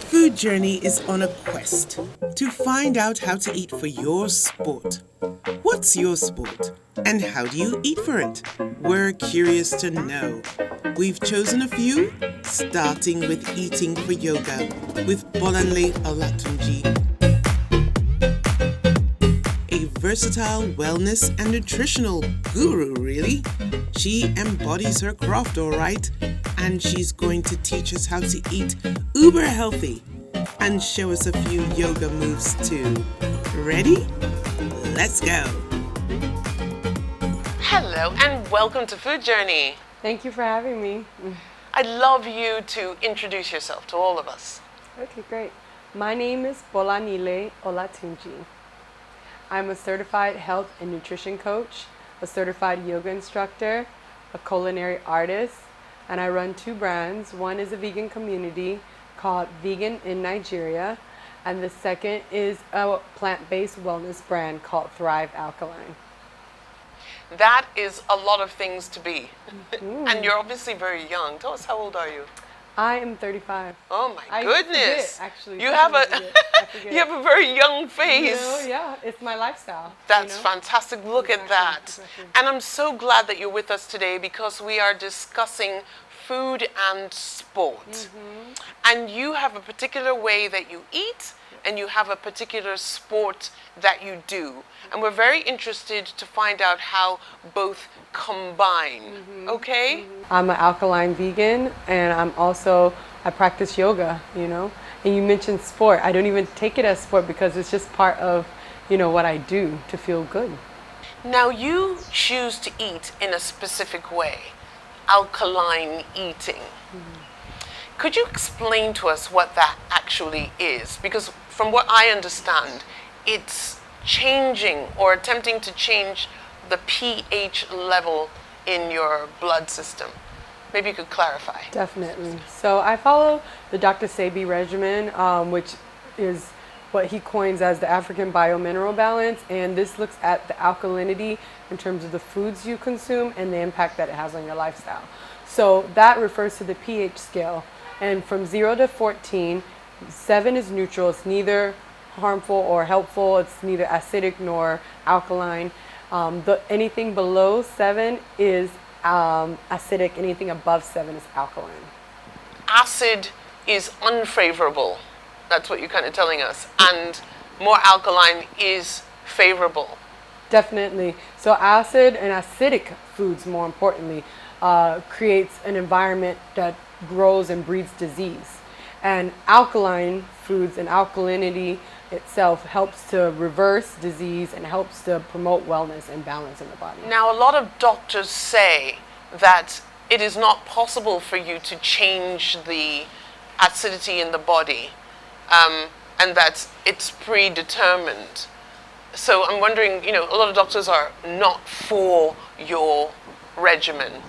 Food Journey is on a quest to find out how to eat for your sport. What's your sport? And how do you eat for it? We're curious to know. We've chosen a few, starting with eating for yoga with Bolanle Olatunji, a versatile wellness and nutritional guru, really. She embodies her craft all right, and she's going to teach us how to eat uber healthy and show us a few yoga moves too. Ready? Let's go. Hello and welcome to Food Journey. Thank you for having me. I'd love you to introduce yourself to all of us. Okay, great. My name is Bolanile Olatunji. I'm a certified health and nutrition coach, a certified yoga instructor, a culinary artist, and I run two brands. One is a vegan community called Vegan in Nigeria, and the second is a plant-based wellness brand called Thrive Alkaline. That is a lot of things to be. And you're obviously very young. Tell us, how old are you? I am 35. Oh my I goodness. forget, actually. You have I forget. you have a very young face. Yeah, it's my lifestyle. That's fantastic. Look at that. Exactly. And I'm so glad that you're with us today because we are discussing food and sport. And you have a particular way that you eat and you have a particular sport that you do. And we're very interested to find out how both combine. Okay? I'm an alkaline vegan, and I practice yoga, And you mentioned sport. I don't even take it as sport because it's just part of, what I do to feel good. Now you choose to eat in a specific way, alkaline eating. Could you explain to us what that actually is? Because from what I understand, it's changing or attempting to change the pH level in your blood system. Maybe you could clarify. Definitely. So I follow the Dr. Sebi regimen, which is what he coins as the African biomineral balance, and this looks at the alkalinity in terms of the foods you consume and the impact that it has on your lifestyle. So that refers to the pH scale, and from 0 to 14, 7 is neutral. It's neither harmful or helpful. It's neither acidic nor alkaline. Anything below 7 is acidic. Anything above 7 is alkaline. Acid is unfavorable. That's what you're kind of telling us. And more alkaline is favorable. Definitely. So acid and acidic foods, more importantly, creates an environment that grows and breeds disease. And alkaline foods and alkalinity itself helps to reverse disease and helps to promote wellness and balance in the body. Now, a lot of doctors say that it is not possible for you to change the acidity in the body, and that it's predetermined. So I'm wondering, a lot of doctors are not for your regimen.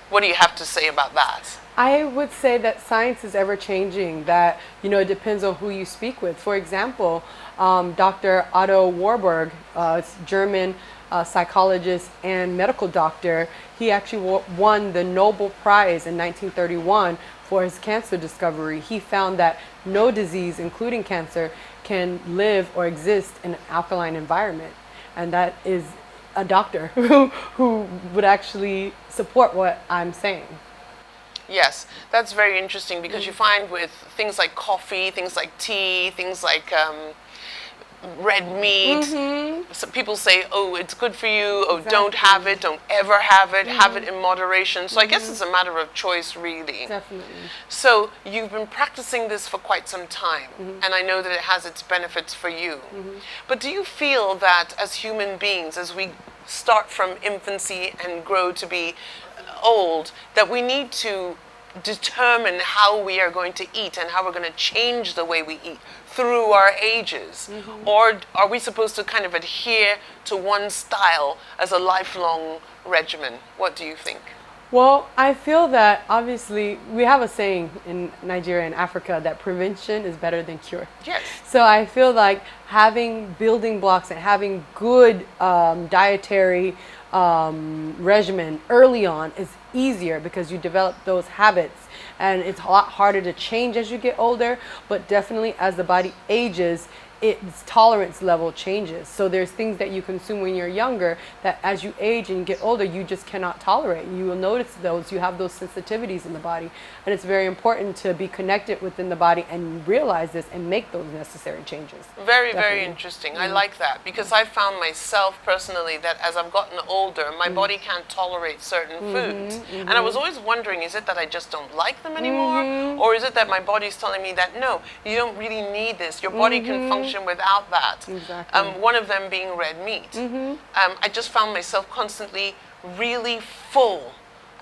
What do you have to say about that? I would say that science is ever changing, that, it depends on who you speak with. For example, Dr. Otto Warburg, German psychologist and medical doctor, he actually won the Nobel Prize in 1931 for his cancer discovery. He found that no disease, including cancer, can live or exist in an alkaline environment. And that is a doctor who would actually support what I'm saying. Yes, that's very interesting because you find with things like coffee, things like tea, things like red meat, so people say, oh, it's good for you, oh, don't have it, don't ever have it, have it in moderation. So I guess it's a matter of choice, really. Definitely. So you've been practicing this for quite some time, and I know that it has its benefits for you. But do you feel that as human beings, as we start from infancy and grow to be old, that we need to determine how we are going to eat and how we're going to change the way we eat through our ages? Or are we supposed to kind of adhere to one style as a lifelong regimen? What do you think? Well, I feel that obviously we have a saying in Nigeria and Africa that prevention is better than cure. Yes. So I feel like having building blocks and having good dietary regimen early on is easier because you develop those habits, and it's a lot harder to change as you get older. But definitely as the body ages, its tolerance level changes. So there's things that you consume when you're younger that as you age and get older, you just cannot tolerate. You will notice those, you have those sensitivities in the body. And it's very important to be connected within the body and realize this and make those necessary changes. Very, very Definitely. interesting. I like that because I found myself personally that as I've gotten older, my body can't tolerate certain foods. And I was always wondering, is it that I just don't like them anymore? Or is it that my body's telling me that, no, you don't really need this. Your body can function without that. Exactly. One of them being red meat. I just found myself constantly really full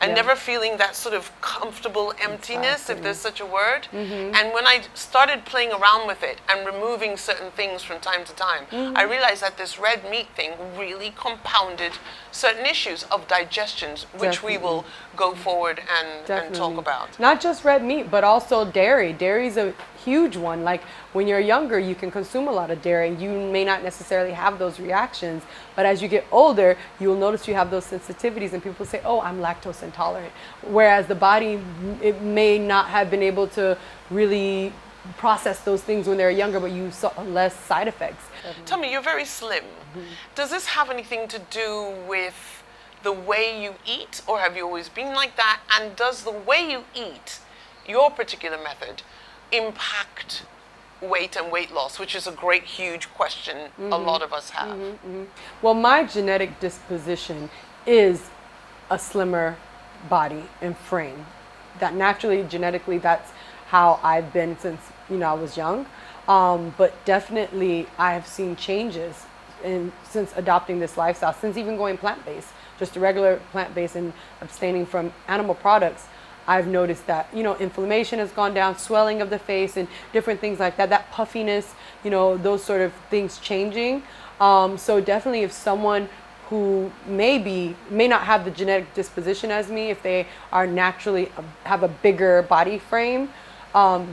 and Yeah. never feeling that sort of comfortable emptiness, if Exactly. there's such a word. And when I started playing around with it and removing certain things from time to time, I realized that this red meat thing really compounded certain issues of digestions, which we will go forward and talk Definitely. about. Not just red meat, but also dairy. Dairy's a huge one. Like when you're younger, you can consume a lot of dairy. You may not necessarily have those reactions, but as you get older, you'll notice you have those sensitivities, and people say, "Oh, I'm lactose intolerant," whereas the body, it may not have been able to really process those things when they're younger, but you saw less side effects. Tell me, you're very slim. Does this have anything to do with the way you eat, or have you always been like that? And does the way you eat, your particular method, impact weight and weight loss, which is a great, huge question a lot of us have? Well, my genetic disposition is a slimmer body and frame. That naturally, genetically, that's how I've been since I was young. But definitely, I have seen changes since adopting this lifestyle, since even going plant-based, just a regular plant-based and abstaining from animal products. I've noticed that, inflammation has gone down, swelling of the face and different things like that, that puffiness, those sort of things changing. So definitely if someone who may not have the genetic disposition as me, if they are naturally have a bigger body frame,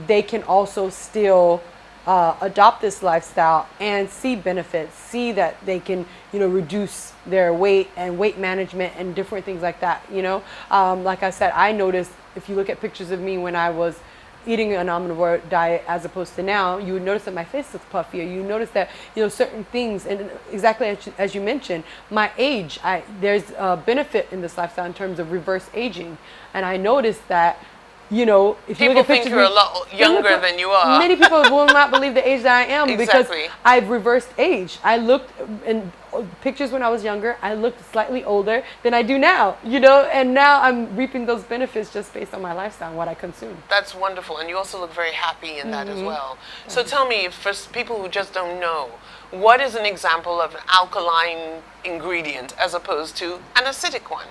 they can also still adopt this lifestyle and see benefits, see that they can, reduce their weight and weight management and different things like that. Like I said, I noticed if you look at pictures of me when I was eating an omnivore diet as opposed to now, you would notice that my face looks puffier. You notice that, certain things, and exactly as you mentioned, my age, there's a benefit in this lifestyle in terms of reverse aging. And I noticed that, if you look People at think pictures you're a lot younger than you are. Many people will not believe the age that I am Exactly. because I've reversed age. I looked in pictures when I was younger, I looked slightly older than I do now, and now I'm reaping those benefits just based on my lifestyle and what I consume. That's wonderful. And you also look very happy in that as well. So tell me, for people who just don't know, what is an example of an alkaline ingredient as opposed to an acidic one?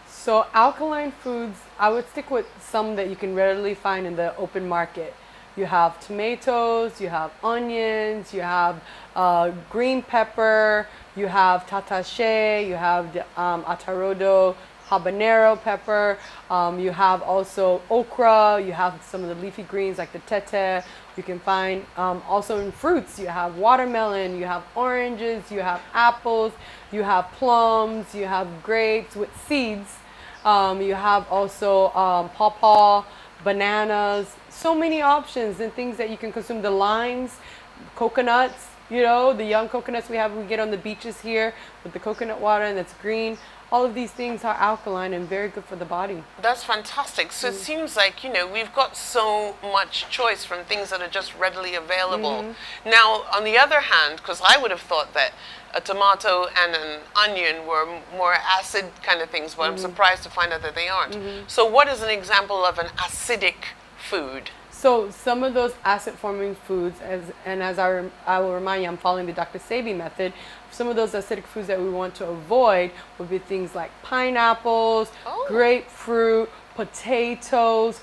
So alkaline foods, I would stick with some that you can readily find in the open market. You have tomatoes, you have onions, you have green pepper, you have tatache, you have the atarodo, habanero pepper, you have also okra, you have some of the leafy greens like the tete. You can find also in fruits, you have watermelon, you have oranges, you have apples, you have plums, you have grapes with seeds. You have also pawpaw, bananas, so many options and things that you can consume. The limes, coconuts, the young coconuts we get on the beaches here with the coconut water and that's green. All of these things are alkaline and very good for the body. That's fantastic. So it seems like, we've got so much choice from things that are just readily available. Now, on the other hand, because I would have thought that a tomato and an onion were more acid kind of things, but I'm surprised to find out that they aren't. So what is an example of an acidic food? So some of those acid-forming foods, as I will remind you, I'm following the Dr. Sebi method. Some of those acidic foods that we want to avoid would be things like pineapples, grapefruit, potatoes,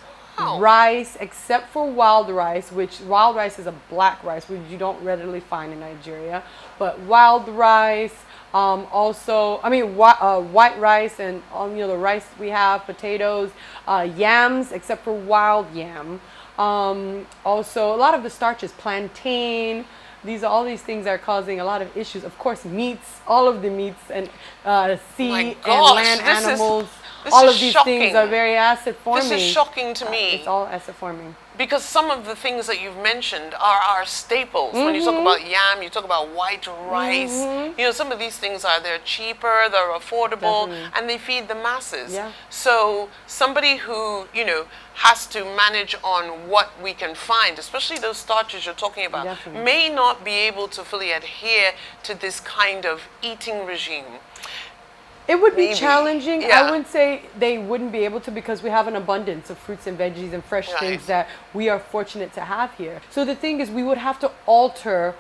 rice, except for wild rice, which wild rice is a black rice, which you don't readily find in Nigeria. But wild rice, white rice and the rice we have, potatoes, yams, except for wild yam. Also, a lot of the starches, plantain. All these things are causing a lot of issues. Of course, meats, all of the meats and sea and land animals. all of these things are very acid forming. This is shocking to me. It's all acid forming. Because some of the things that you've mentioned are our staples. When you talk about yam, you talk about white rice. You know, some of these things they're cheaper, they're affordable, and they feed the masses. Yeah. So somebody who, you know, has to manage on what we can find, especially those starches you're talking about, Definitely. may not be able to fully adhere to this kind of eating regime. It would be Maybe. challenging. Yeah. I wouldn't say they wouldn't be able to, because we have an abundance of fruits and veggies and fresh Right. things that we are fortunate to have here. So the thing is, we would have to alter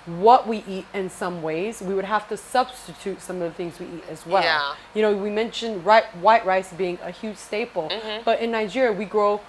what we eat in some ways. We would have to substitute some of the things we eat as well. Yeah. You know, we mentioned white rice being a huge staple, but in Nigeria we grow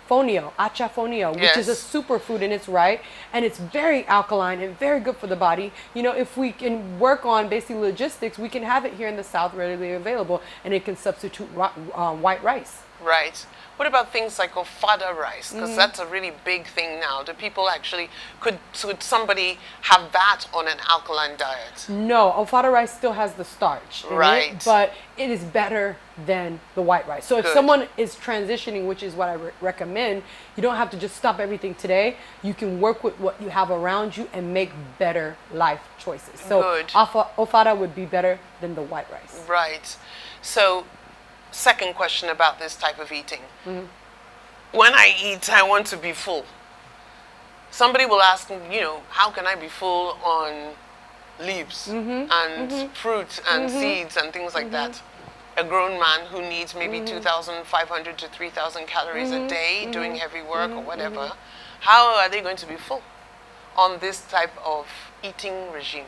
fonio, acha fonio, which is a Yes. superfood in its right, and it's very alkaline and very good for the body. You know, if we can work on basically logistics, we can have it here in the South readily available, and it can substitute white rice. Right. What about things like ofada rice? Because that's a really big thing now. Do people actually, could somebody have that on an alkaline diet? No, ofada rice still has the starch in Right. it, but it is better than the white rice. So if Good. someone is transitioning, which is what I recommend, you don't have to just stop everything today. You can work with what you have around you and make better life choices. So Good. ofada would be better than the white rice. Right. So, second question about this type of eating. When I eat, I want to be full. Somebody will ask, you know, how can I be full on leaves and fruit and seeds and things like that? A grown man who needs maybe 2,500 to 3,000 calories a day doing heavy work or whatever, how are they going to be full on this type of eating regime?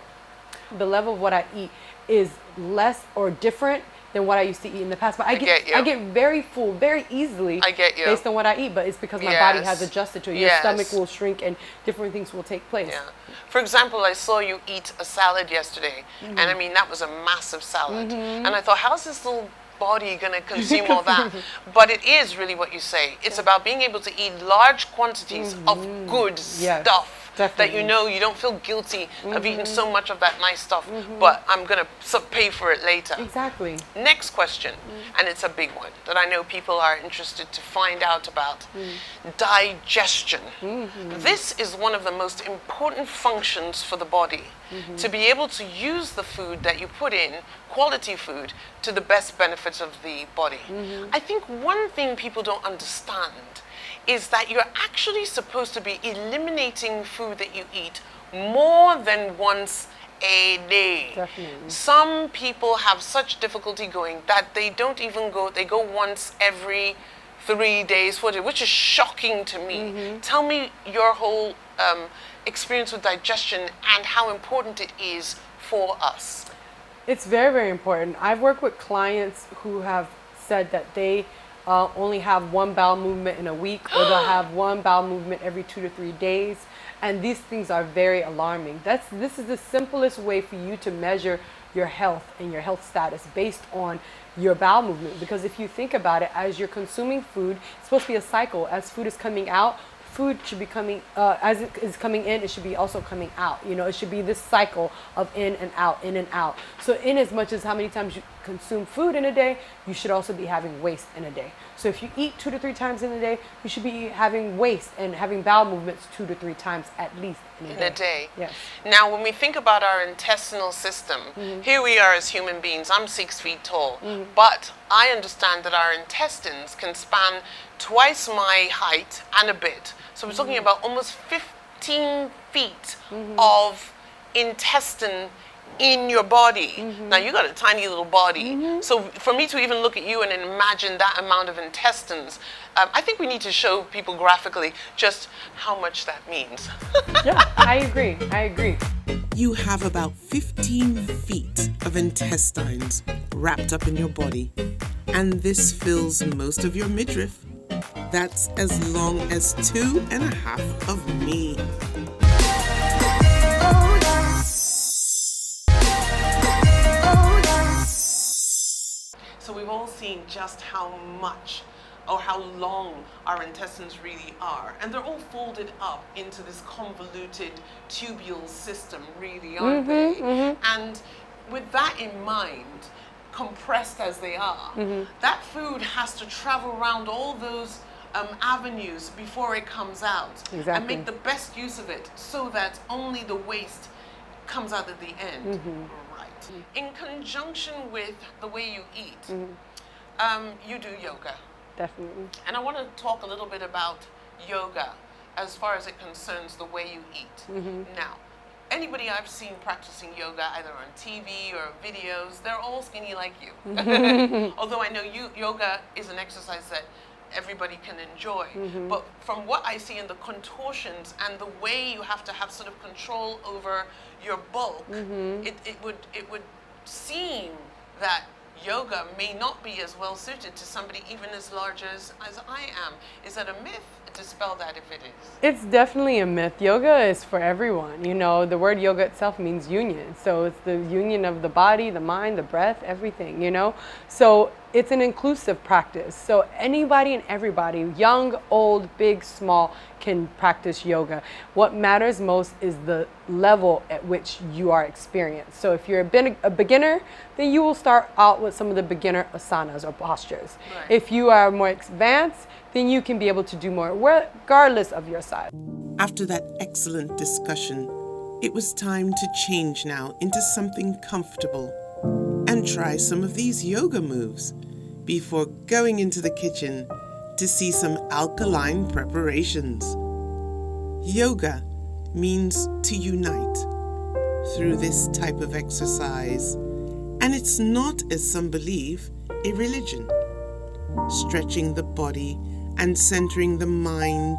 The level of what I eat is less or different than what I used to eat in the past. But I get you. I get very full very easily I get you. based on what I eat, but it's because my body has Yes. adjusted to it. Your Yes. stomach will shrink and different things will take place. Yeah. For example, I saw you eat a salad yesterday, and I mean, that was a massive salad. And I thought, how's this little body going to consume all that? But it is really what you say. It's about being able to eat large quantities of good Yes, stuff that definitely. you know you don't feel guilty of eating so much of that nice stuff, but I'm going to pay for it later. Exactly. Next question, and it's a big one that I know people are interested to find out about. Digestion. This is one of the most important functions for the body, to be able to use the food that you put in, quality food, to the best benefits of the body. I think one thing people don't understand is that you're actually supposed to be eliminating food that you eat more than once a day. Definitely. Some people have such difficulty going that they don't even go, they go once every 3 days, 4 days, which is shocking to me. Tell me your whole experience with digestion and how important it is for us. It's very, very important. I've worked with clients who have said that they only have one bowel movement in a week, or they'll have one bowel movement every 2 to 3 days. And these things are very alarming. This is the simplest way for you to measure your health and your health status based on your bowel movement. Because if you think about it, as you're consuming food, it's supposed to be a cycle. As food is coming out, food should be coming, as it is coming in, it should be also coming out. You know, it should be this cycle of in and out, in and out. So in as much as how many times you consume food in a day, you should also be having waste in a day. So if you eat 2 to 3 times in a day, you should be having waste and having bowel movements 2 to 3 times at least in a day. Yes. Now, when we think about our intestinal system, here we are as human beings. I'm 6 feet tall, but I understand that our intestines can span twice my height and a bit. So we're talking about almost 15 feet of intestine in your body. Now, you got a tiny little body. So for me to even look at you and imagine that amount of intestines, I think we need to show people graphically just how much that means. Yeah, I agree. I agree. You have about 15 feet of intestines wrapped up in your body, and this fills most of your midriff. That's as long as 2.5 of me. So we've all seen just how much or how long our intestines really are. And they're all folded up into this convoluted tubule system, really, aren't they? And with that in mind, compressed as they are, that food has to travel around all those avenues before it comes out. Exactly. And make the best use of it so that only the waste comes out at the end. Right. In conjunction with the way you eat, you do yoga. Definitely. And I want to talk a little bit about yoga as far as it concerns the way you eat. Now, anybody I've seen practicing yoga, either on TV or videos, they're all skinny like you. Although I know yoga is an exercise that everybody can enjoy. But from what I see in the contortions and the way you have to have sort of control over your bulk, it would seem that yoga may not be as well suited to somebody even as large as I am. Is that a myth? Dispel that if it is. It's definitely a myth. Yoga is for everyone. You know, the word yoga itself means union. So it's the union of the body, the mind, the breath, everything, you know. So it's an inclusive practice. So anybody and everybody, young, old, big, small, can practice yoga. What matters most is the level at which you are experienced. So if you're a beginner, then you will start out with some of the beginner asanas or postures. Right. If you are more advanced, then you can be able to do more regardless of your size. After that excellent discussion, it was time to change now into something comfortable and try some of these yoga moves before going into the kitchen to see some alkaline preparations. Yoga means to unite through this type of exercise, and it's not, as some believe, a religion. Stretching the body and centering the mind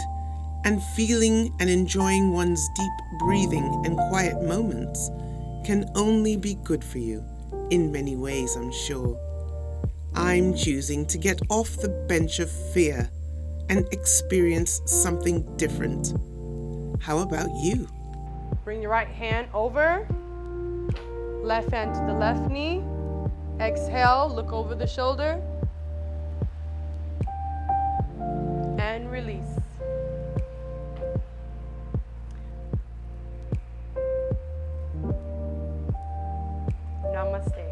and feeling and enjoying one's deep breathing and quiet moments can only be good for you in many ways, I'm sure. I'm choosing to get off the bench of fear and experience something different. How about you? Bring your right hand over, left hand to the left knee. Exhale, look over the shoulder. And release. Namaste.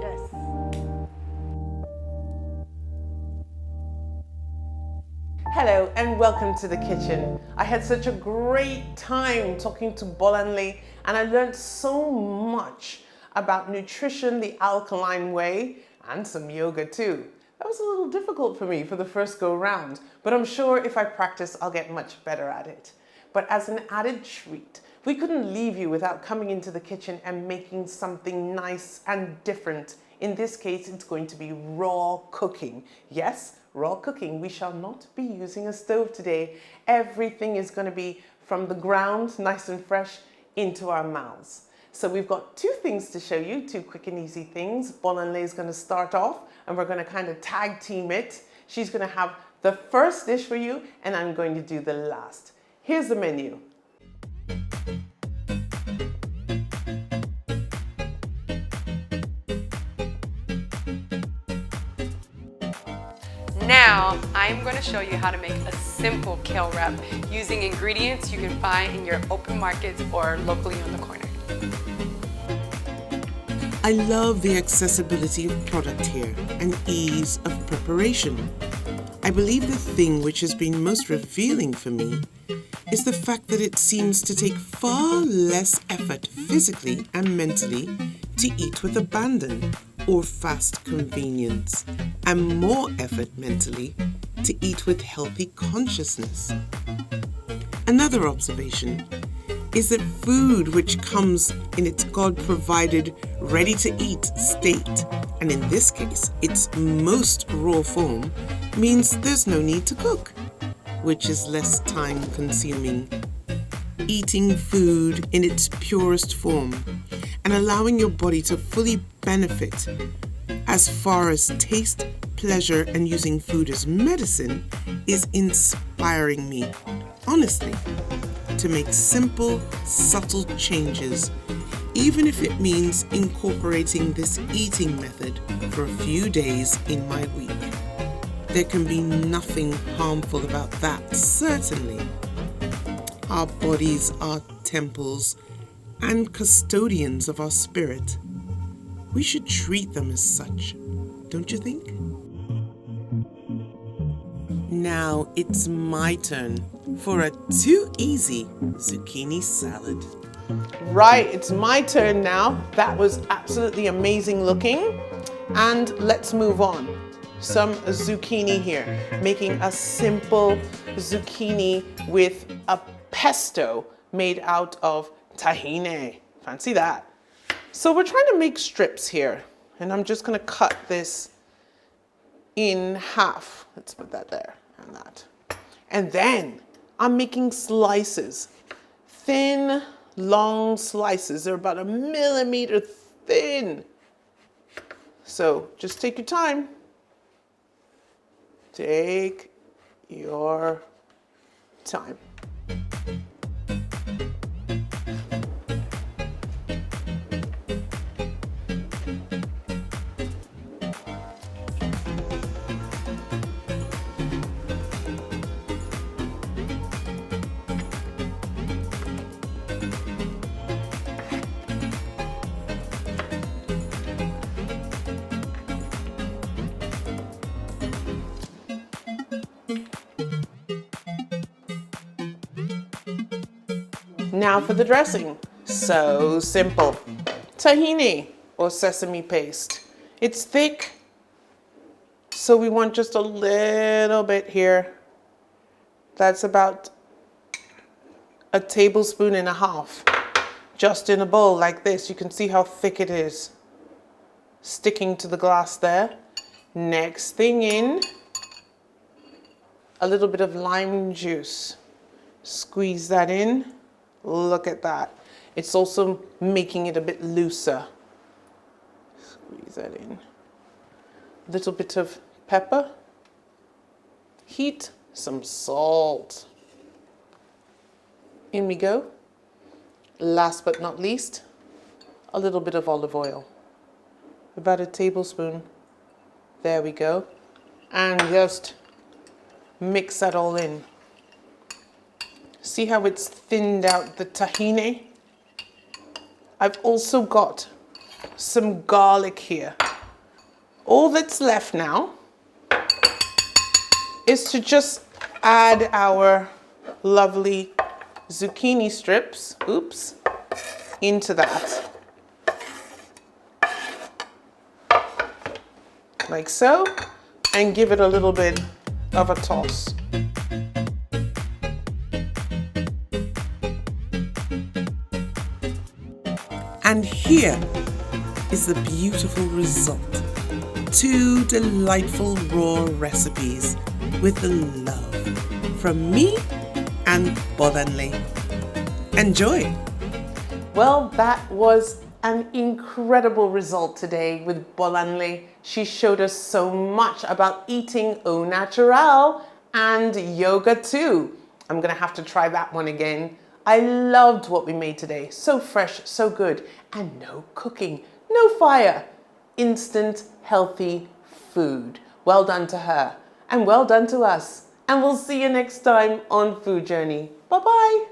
Yes. Hello and welcome to the kitchen. I had such a great time talking to Bolanle, and I learned so much about nutrition the alkaline way and some yoga too. That was a little difficult for me for the first go round, but I'm sure if I practice, I'll get much better at it. But as an added treat, we couldn't leave you without coming into the kitchen and making something nice and different. In this case, it's going to be raw cooking. Yes, raw cooking. We shall not be using a stove today. Everything is going to be from the ground, nice and fresh, into our mouths. So we've got two things to show you, two quick and easy things. Bolanle is going to start off and we're going to kind of tag team it. She's going to have the first dish for you and I'm going to do the last. Here's the menu. Now, I'm going to show you how to make a simple kale wrap using ingredients you can find in your open markets or locally on the corner. I love the accessibility of product here and ease of preparation. I believe the thing which has been most revealing for me is the fact that it seems to take far less effort physically and mentally to eat with abandon or fast convenience, and more effort mentally to eat with healthy consciousness. Another observation is that food which comes in its God-provided, ready-to-eat state, and in this case, its most raw form, means there's no need to cook, which is less time-consuming. Eating food in its purest form and allowing your body to fully benefit as far as taste, pleasure, and using food as medicine is inspiring me, honestly, to make simple, subtle changes, even if it means incorporating this eating method for a few days in my week. There can be nothing harmful about that, certainly. Our bodies are temples and custodians of our spirit. We should treat them as such, don't you think? Now it's my turn for a too easy zucchini salad. Right, it's my turn now. That was absolutely amazing looking. And let's move on. Some zucchini here, making a simple zucchini with a pesto made out of tahini. Fancy that. So we're trying to make strips here, and I'm just gonna cut this in half. Let's put that there and that. And then I'm making slices, thin, long slices. They're about 1 millimeter thin. So just take your time. Take your time. Now for the dressing. So simple. Tahini or sesame paste. It's thick, so we want just a little bit here. That's about 1.5 tablespoons, just in a bowl like this. You can see how thick it is, sticking to the glass there. Next thing in, a little bit of lime juice. Squeeze that in. Look at that. It's also making it a bit looser. Squeeze that in. A little bit of pepper. Heat, some salt. In we go. Last but not least, a little bit of olive oil. About 1 tablespoon. There we go. And just mix that all in. See how it's thinned out the tahini? I've also got some garlic here. All that's left now is to just add our lovely zucchini strips, into that. Like so, and give it a little bit of a toss. And here is the beautiful result. 2 delightful raw recipes with love from me and Bolanle. Enjoy! Well, that was an incredible result today with Bolanle. She showed us so much about eating au naturel and yoga too. I'm gonna have to try that one again. I loved what we made today. So fresh, so good, and no cooking, no fire. Instant, healthy food. Well done to her, and well done to us. And we'll see you next time on Food Journey. Bye-bye.